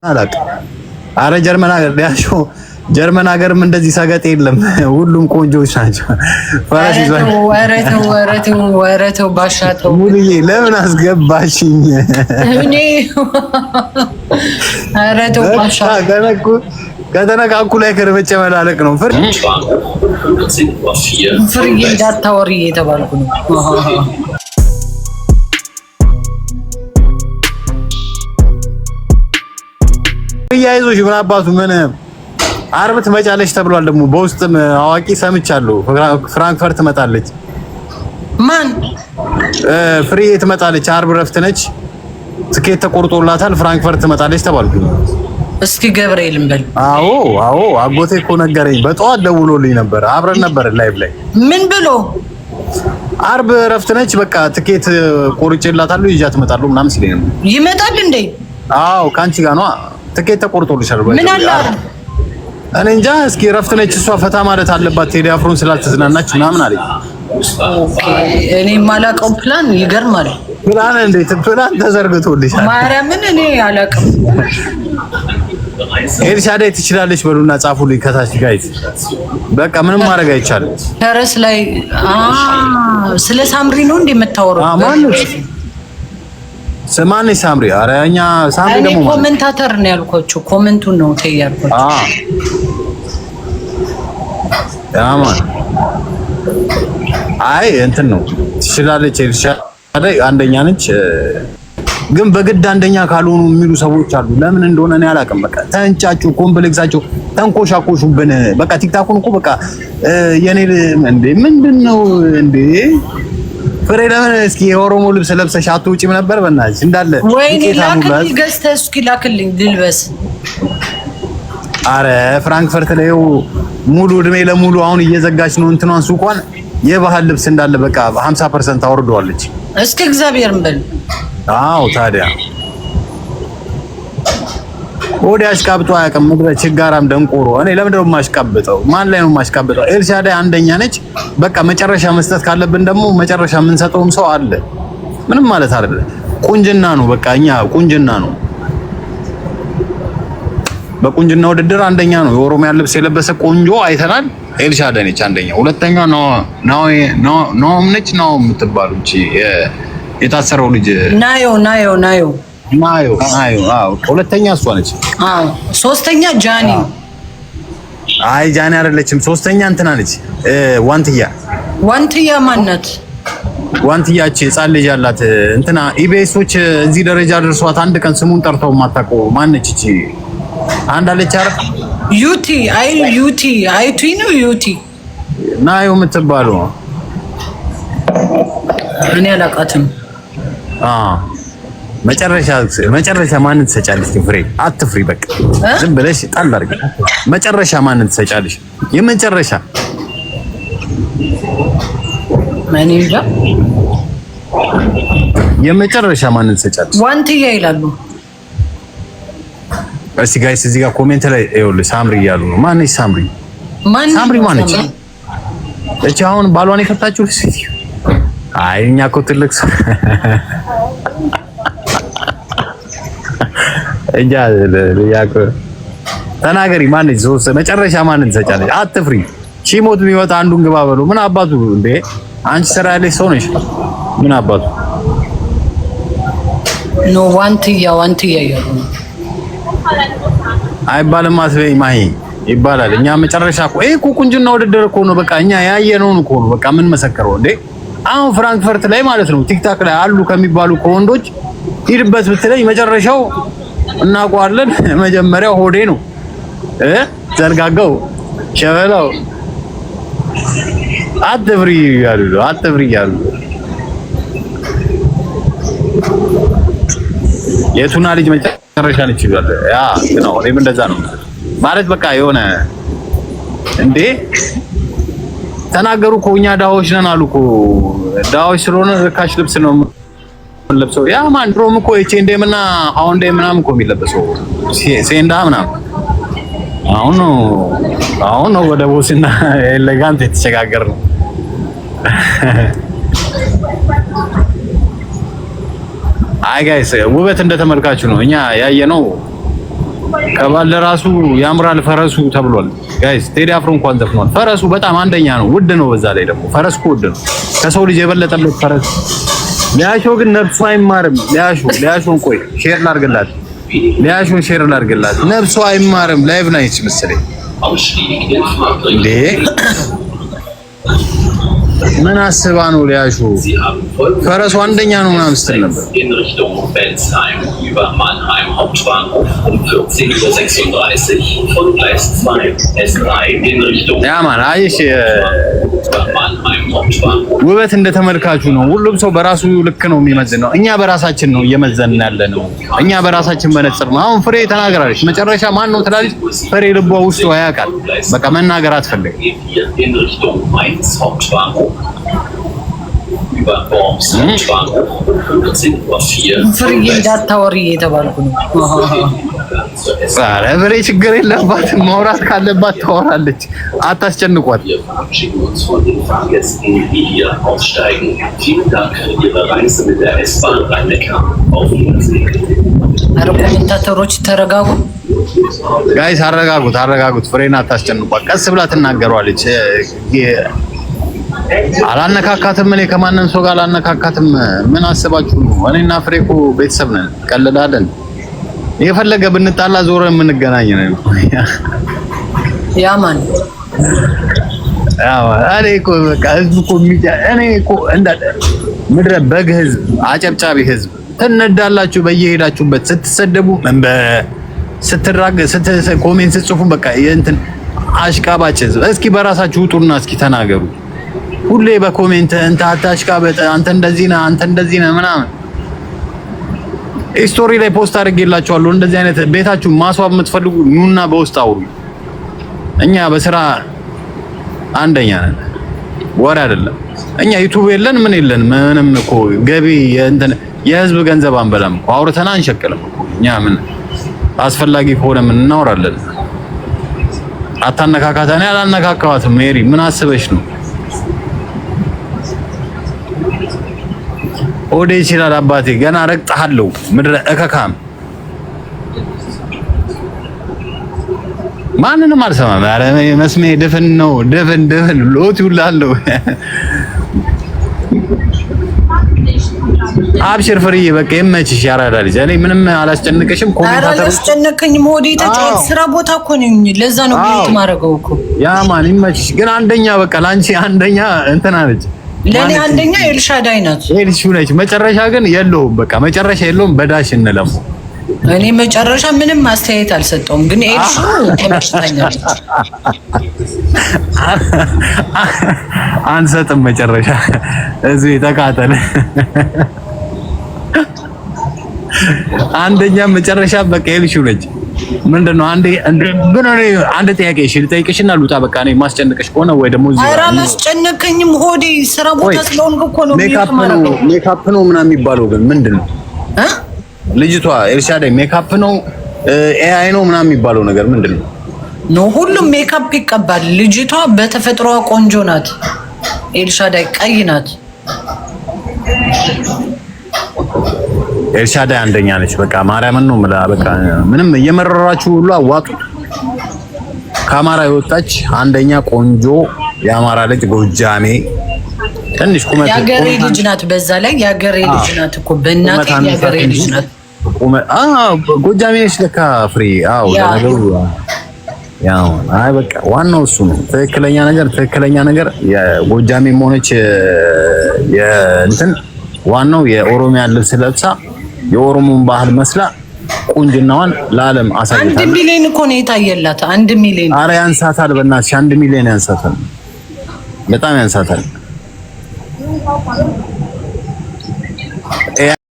አላቅ አረ ጀርመን ሀገር ዳሾ ጀርመን ሀገርም እንደዚህ ሰገጥ የለም። ሁሉም ቆንጆች ናቸው። ፈረስ ይዟል። ወረተው ባሻተው ሙሉዬ ለምን አስገባሽኝ? እኔ አረተው ባሻተው ከተነካኩ ላይ ከረበጨ መላለቅ ነው። ፍርዬ እንዳታወሪ የተባልኩ ነው። ያይዞሽ ምን አባቱ ምን አርብ ትመጫለሽ ተብሏል። ደግሞ በውስጥም አዋቂ ሰምቻለሁ። ፍራንክፈርት ትመጣለች። ማን ፍሬ ትመጣለች። አርብ ረፍት ነች። ትኬት ተቆርጦላታል። ፍራንክፈርት ትመጣለች ተባልኩ። እስኪ ገብርኤልን በል። አዎ አጎቴ እኮ ነገረኝ። በጠዋት ደውሎልኝ ነበር። አብረን ነበር ላይቭ ላይ። ምን ብሎ? አርብ ረፍት ነች። በቃ ትኬት ቆርጬላታለሁ ይዣት እመጣለሁ ምናምን ሲለኝ ነው። ይመጣል እንዴ? አዎ ካንቺ ጋር ነው። ትኬት ተቆርጦልሻል ወይ? ምን አለ? እኔ እንጃ። እስኪ ረፍት ነች እሷ ፈታ ማለት አለባት። ቴዲ አፍሮን ስላልተዝናናች ምናምን አለኝ። ኦኬ እኔ ማላቀው ፕላን ይገርማል። ፕላን እንዴት ፕላን ተዘርግቶልሻል? ማርያምን እኔ አላቅም። ኤልሻዳይ ትችላለች በሉና ጻፉልኝ ከታች ጋይዝ። በቃ ምንም ማድረግ አይቻልም። ተረስ ላይ ስለ ሳምሪ ነው እንዴ የምታወራው? ማነው ስማኔ ሳምሪ? ኧረ እኛ ሳምሪ ደግሞ ኮሜንታተር ነው ያልኳችሁ። ኮሜንቱን ነው ተያልኳችሁ። ያማን አይ እንትን ነው ትችላለች። ኤልሻዳይ አንደኛ ነች። ግን በግድ አንደኛ ካልሆኑ የሚሉ ሰዎች አሉ። ለምን እንደሆነ እኔ አላውቅም። በቃ ተንጫጩ፣ ኮምፕሌክሳቸው ተንኮሻኮሹብን። በቃ ቲክታኩን እኮ በቃ የኔ እንዴ ምንድነው እንዴ? ፍሬ ለምን እስኪ የኦሮሞ ልብስ ለብሰሽ አትውጪም ነበር? በእናትሽ እንዳለ ወይኔ ላክልኝ፣ ገዝተህ እስኪ ላክልኝ ልልበስ። አረ ፍራንክፈርት ላይ ሙሉ እድሜ ለሙሉ አሁን እየዘጋች ነው እንትኗን ሱቋን። የባህል ልብስ እንዳለ በቃ 50% አወርደዋለች። እስኪ እግዚአብሔርን በል። አዎ ታዲያ ወዲያሽ ካብጦ አያውቅም። ምድረ ችጋራም ደንቆሮ። እኔ ለምንድነው የማሽቃብጠው? ማን ላይ ነው የማሽቃብጠው? ኤልሻዳይ አንደኛ ነች። በቃ መጨረሻ መስጠት ካለብን ደግሞ መጨረሻ የምንሰጠውም ሰው አለ። ምንም ማለት አይደለም። ቁንጅና ነው በቃ እኛ ቁንጅና ነው። በቁንጅና ውድድር አንደኛ ነው። የኦሮሚያ ልብስ የለበሰ ቆንጆ አይተናል። ኤልሻዳይ ነች አንደኛ። ሁለተኛ ነው ነች ነው የምትባለው እቺ የታሰረው ልጅ ናዮ። አዎ ሁለተኛ እሷ ነች። አዎ ሶስተኛ ጃኒ። አይ ጃኒ አይደለችም። ሶስተኛ እንትና ነች። ዋንትያ ማናት? ዋንትያች ህፃን ልጅ አላት። እንትና ኢቢኤሶች እዚህ ደረጃ ደርሷት አንድ ቀን ስሙን ጠርተው የማታውቀው ማነች? እቺ አንድ አለች አይደል? ዩቲ ነው ዩቲ ናዮ የምትባለው። እኔ አላውቃትም። መጨረሻ ማንን ትሰጫለሽ? ፍሬ አትፍሪ። በቃ ዝም ብለሽ ጣል አድርጊ። መጨረሻ ማንን ትሰጫለሽ? የመጨረሻ ማን ይላ? የመጨረሻ ማንን ትሰጫለሽ? ዋንትያ ይላሉ። እስቲ ጋይስ እዚህ ጋር ኮሜንት ላይ ይኸውልህ ሳምሪ እያሉ ነው። ማነች ሳምሪ? ሳምሪ ማነች? እቺ አሁን ባሏን የፈታችው ልጅ። አይ እኛ እኮ ትልቅ ሰው እንጃ ያቆ ተናገሪ። ማነች መጨረሻ ማንን ትሰጫለሽ? አትፍሪ። ሺሞት የሚወጣ አንዱን ግባ በለው። ምን አባቱ እንዴ አንቺ ስራ ያለሽ ሰው ነሽ። ምን አባቱ ኖ ዋንትያ ይያሉ አይባልም። አትበይ ማሂ ይባላል። እኛ መጨረሻ እኮ እኮ ቁንጅና ውድድር እኮ ነው። በቃ እኛ ያየነውን እኮ ነው። በቃ ምን መሰከረው እንዴ? አሁን ፍራንክፈርት ላይ ማለት ነው ቲክታክ ላይ አሉ ከሚባሉ ከወንዶች ሂድበት ብትለኝ መጨረሻው እናውቀዋለን። መጀመሪያው ሆዴ ነው ዘርጋጋው ሸበላው። አትፍሪ ያሉ የቱና ልጅ መጨረሻ ነች ይላል። ያ ነው እኔም እንደዛ ነው ማለት በቃ የሆነ እንዴ ተናገሩ እኮ እኛ ዳዎች ነን አሉ እኮ። ዳዎች ስለሆነ ርካሽ ልብስ ነው ለብሰው። ያ ማን ድሮም እኮ ኤችኤንዴም እና ሃውንዴም ምናምን እኮ የሚለበሰው ሴንዳ ምናምን። አሁን ነው ወደ ቦስና ኤሌጋንት የተሸጋገር ነው። አይ ጋይስ ውበት እንደተመልካቹ ነው። እኛ ያየነው ከባለ ራሱ ያምራል ፈረሱ ተብሏል። ጋይስ ቴዲ አፍሮ እንኳን ዘፍኗል። ፈረሱ በጣም አንደኛ ነው፣ ውድ ነው። በዛ ላይ ደግሞ ፈረስ እኮ ውድ ነው። ከሰው ልጅ የበለጠበት ፈረስ። ሊያሾ ግን ነፍሱ አይማርም። ሊያሾን ቆይ ሼር ላድርግላት። ሊያሾን ሼር ላድርግላት። ነፍሱ አይማርም። ላይቭ ናይት መሰለኝ እንዴ? ምን አስባ ነው ሊያሾ? ፈረሱ አንደኛ ነው ምናምን ስትል ነበር። ያ ማን አይሽ ውበት እንደተመልካቹ ነው። ሁሉም ሰው በራሱ ልክ ነው የሚመዝነው። እኛ በራሳችን ነው እየመዘንን ያለ ነው። እኛ በራሳችን መነጽር ነው። አሁን ፍሬ ተናገራለች። መጨረሻ ማን ነው ትላለች። ፍሬ ልቧ ውስጥ ያውቃል። በቃ መናገር አትፈልግም። ፍሬ እንዳታወሪ የተባልኩ ነው። ኧረ ፍሬ ችግር የለባትም። ማውራት ካለባት ታወራለች። አታስጨንቋት። ኧረ ኮሜንታተሮች ተረጋጉ። ጋይስ አረጋጉት። ፍሬን አታስጨንቋት። ቀስ ብላ ትናገሯለች። አላነካካትም። እኔ ከማንም ሰው ጋር አላነካካትም። ምን አስባችሁ ነው? እኔና ፍሬ እኮ ቤተሰብ ነን። ቀልዳለን። የፈለገ ብንጣላ ዞረ የምንገናኝ ነው። ያማን እኔ እኮ በቃ ህዝብ እኮ እኔ እኮ ምድረ በግ ህዝብ፣ አጨብጫቢ ህዝብ ትነዳላችሁ በየሄዳችሁበት ስትሰደቡ ኮሜንት ስትጽፉ በቃ እንትን አሽቃባጭ ህዝብ። እስኪ በራሳችሁ ውጡና እስኪ ተናገሩ። ሁሌ በኮሜንት እንተ አታሽቃበጥ፣ አንተ እንደዚህ ነህ፣ አንተ እንደዚህ ነህ ምናምን። ስቶሪ ላይ ፖስት አድርጌላችኋለሁ። እንደዚህ አይነት ቤታችሁ ማስዋብ የምትፈልጉ ኑና በውስጥ አውሩ። እኛ በስራ አንደኛ ነን፣ ወሬ አይደለም። እኛ ዩቲዩብ የለን ምን የለን ምንም እኮ ገቢ እንትን የህዝብ ገንዘብ አንበላም እኮ አውርተን አንሸቅልም እኮ። እኛ ምን አስፈላጊ ከሆነ ምን እናወራለን። አታነካካት። እኔ አላነካካዋትም። ሜሪ ምን አስበሽ ነው? ኦዴ ይችላል አባቴ ገና ረግጠሃለሁ። ምድረ እከካም ማንንም አልሰማም። ኧረ መስሜ ድፍን ነው ድፍን ሎት ይውላለሁ። አብሽር ፍርዬ በቃ ይመችሽ። ያራዳ ልጅ እኔ ምንም አላስጨንቅሽም። ኮሜንታተር አላስጨነቀኝም። ሆዴ ተጫወት። ስራ ቦታ እኮ ነኝ። ለዛ ነው ቤት ማረገው እኮ። ያ ማን ይመችሽ። ግን አንደኛ በቃ ላንቺ አንደኛ እንትና ነች። ለኔ አንደኛ ኤልሻዳይ ናት። ኤልሹ ነች። መጨረሻ ግን የለውም። በቃ መጨረሻ የለውም። በዳሽ እንለሙ። እኔ መጨረሻ ምንም አስተያየት አልሰጠውም። ግን ኤልሹ ተመችታኛለች። አንሰጥም መጨረሻ እዚህ ተቃጠለ። አንደኛ መጨረሻ በቃ ኤልሹ ነች። ምንድነው አንድ ጥያቄ እሺ ልጠይቅሽና ልውጣ። በቃ እኔ ማስጨነቅሽ ከሆነ ወይ ደግሞ እዚህ ኧረ አላስጨነቀኝም። ሆዴ ስራ ቦታ ስለሆንኩ እኮ ነው። ሜካፕ ነው ምናምን የሚባለው ግን ምንድነው? ልጅቷ ኤልሻዳይ ሜካፕ ነው ኤአይ ነው ምናምን የሚባለው ነገር ምንድነው? ሁሉም ሜካፕ ይቀባል። ልጅቷ በተፈጥሮዋ ቆንጆ ናት። ኤልሻዳይ ቀይ ናት። ኤልሻዳይ አንደኛ ነች። በቃ ማርያምን ነው የምልህ። በቃ ምንም እየመረራችሁ ሁሉ አዋጡት። ከአማራ የወጣች አንደኛ ቆንጆ የአማራ ልጅ ጎጃሜ ትንሽ ቁመት ያገሬ ልጅ ናት። በዛ ላይ ያገሬ ልጅ ናት እኮ በእናቴ ያገሬ ልጅ ናት። ጎጃሜ ነች ለካ ፍሬ። አዎ ለነገሩ ያው አይ በቃ ዋናው እሱ ነው። ትክክለኛ ነገር የጎጃሜም ሆነች የእንትን ዋናው የኦሮሚያ ልብስ ለብሳ የኦሮሞን ባህል መስላ ቁንጅናዋን ለዓለም አሳይታለች። 1 ሚሊዮን እኮ ነው የታየላት። 1 ሚሊዮን። ኧረ ያንሳታል፣ በእናትሽ 1 ሚሊዮን ያንሳታል፣ በጣም ያንሳታል።